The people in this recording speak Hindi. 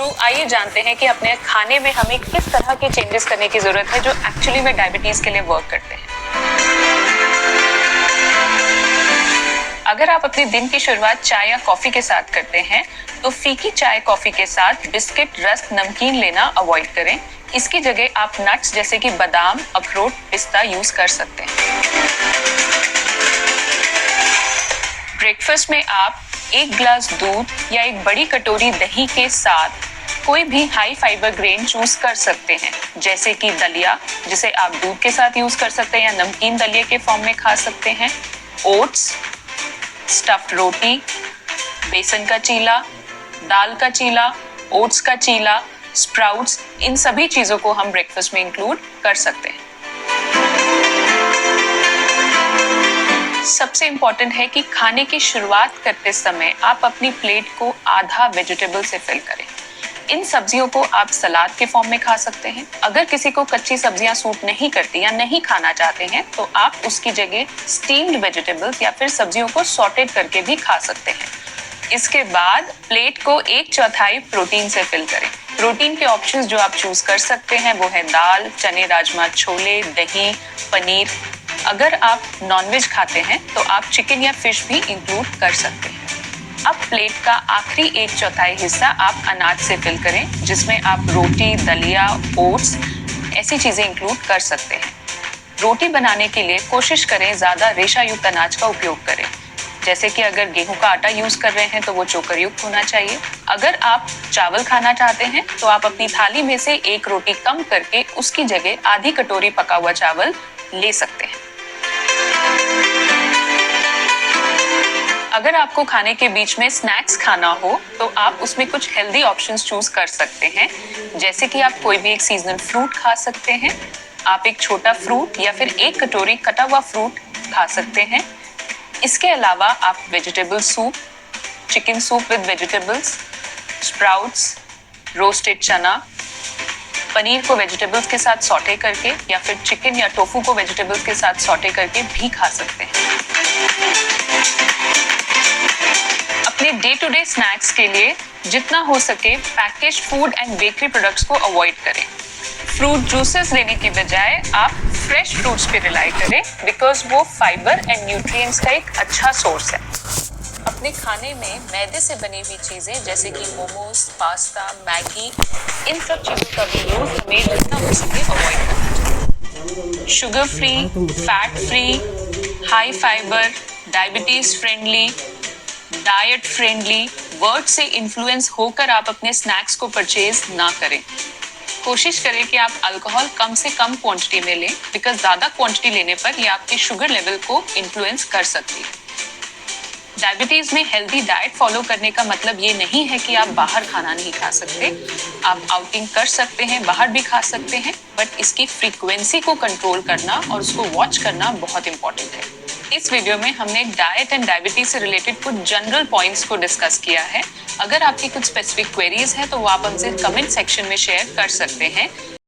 बच्चों, आइए जानते हैं कि अपने खाने में हमें किस तरह के चेंजेस करने की जरूरत है जो एक्चुअली में डायबिटीज के लिए वर्क करते हैं। अगर आप अपने दिन की शुरुआत चाय या कॉफी के साथ करते हैं तो फीकी चाय कॉफी के साथ बिस्किट, रस्क, नमकीन लेना अवॉइड करें। इसकी जगह आप नट्स जैसे कि बादाम, अखरोट, पिस्ता यूज कर सकते हैं। ब्रेकफास्ट में आप एक गिलास दूध या एक बड़ी कटोरी दही के साथ कोई भी हाई फाइबर ग्रेन चूज कर सकते हैं, जैसे कि दलिया, जिसे आप दूध के साथ यूज कर सकते हैं या नमकीन दलिया के फॉर्म में खा सकते हैं, ओट्स, स्टफ्ड रोटी, बेसन का चीला, दाल का चीला, ओट्स का चीला, स्प्राउट्स, इन सभी चीजों को हम ब्रेकफास्ट में इंक्लूड कर सकते हैं। सबसे इंपॉर्टेंट है कि खाने की शुरुआत करते समय आप अपनी प्लेट को आधा वेजिटेबल से फिल करें। इन सब्जियों को आप सलाद के फॉर्म में खा सकते हैं। अगर किसी को कच्ची सब्जियां सूट नहीं करती या नहीं खाना चाहते हैं तो आप उसकी जगह स्टीम्ड वेजिटेबल्स या फिर सब्जियों को सॉटेड करके भी खा सकते हैं। इसके बाद प्लेट को 1/4 प्रोटीन से फिल करें। प्रोटीन के ऑप्शंस जो आप चूज कर सकते हैं वो है दाल, चने, राजमा, छोले, दही, पनीर। अगर आप नॉनवेज खाते हैं तो आप चिकन या फिश भी इंक्लूड कर सकते हैं। अब प्लेट का आखिरी 1/4 हिस्सा आप अनाज से फिल करें, जिसमें आप रोटी, दलिया, ओट्स, ऐसी चीजें इंक्लूड कर सकते हैं। रोटी बनाने के लिए कोशिश करें ज्यादा रेशा युक्त अनाज का उपयोग करें, जैसे कि अगर गेहूं का आटा यूज कर रहे हैं तो वो चोकर युक्त होना चाहिए। अगर आप चावल खाना चाहते हैं तो आप अपनी थाली में से एक रोटी कम करके उसकी जगह आधी कटोरी पका हुआ चावल ले सकते हैं। अगर आपको खाने के बीच में स्नैक्स खाना हो तो आप उसमें कुछ हेल्दी ऑप्शंस चूज कर सकते हैं, जैसे कि आप कोई भी एक सीजनल फ्रूट खा सकते हैं, आप एक छोटा फ्रूट या फिर एक कटोरी कटा हुआ फ्रूट खा सकते हैं। इसके अलावा आप vegetable soup, chicken soup with vegetables, sprouts, roasted चना, पनीर को वेजिटेबल्स के साथ सॉटे करके या फिर चिकन या टोफू को वेजिटेबल्स के साथ सॉटे करके भी खा सकते हैं। अपने डे टू डे स्नैक्स के लिए जितना हो सके packaged food and bakery products को अवॉइड करें। फ्रूट जूसेस लेने की बजाय आप फ्रेश फ्रूट्स पे रिलाई करें, बिकॉज वो फाइबर एंड न्यूट्रिएंट्स का एक अच्छा सोर्स है। अपने खाने में मैदे से बनी हुई चीजें जैसे कि मोमोज, पास्ता, मैगी, इन सब चीजों का भी यूज हमें जितना हो सके अवॉइड करना चाहिए। Sugar free, fat free, high fibre, diabetes friendly, diet friendly word से इन्फ्लुएंस होकर आप अपने स्नैक्स को परचेज ना करें। कोशिश करें कि आप अल्कोहल कम से कम क्वांटिटी में लें, बिकॉज ज्यादा क्वांटिटी लेने पर ये आपके शुगर लेवल को इन्फ्लुएंस कर सकती है। डायबिटीज में हेल्दी डाइट फॉलो करने का मतलब ये नहीं है कि आप बाहर खाना नहीं खा सकते। आप आउटिंग कर सकते हैं, बाहर भी खा सकते हैं, बट इसकी फ्रीक्वेंसी को कंट्रोल करना और उसको वॉच करना बहुत इंपॉर्टेंट है। इस वीडियो में हमने डाइट एंड डायबिटीज से रिलेटेड कुछ जनरल पॉइंट्स को डिस्कस किया है। अगर आपकी कुछ स्पेसिफिक क्वेरीज हैं तो वो आप हमसे कमेंट सेक्शन में शेयर कर सकते हैं।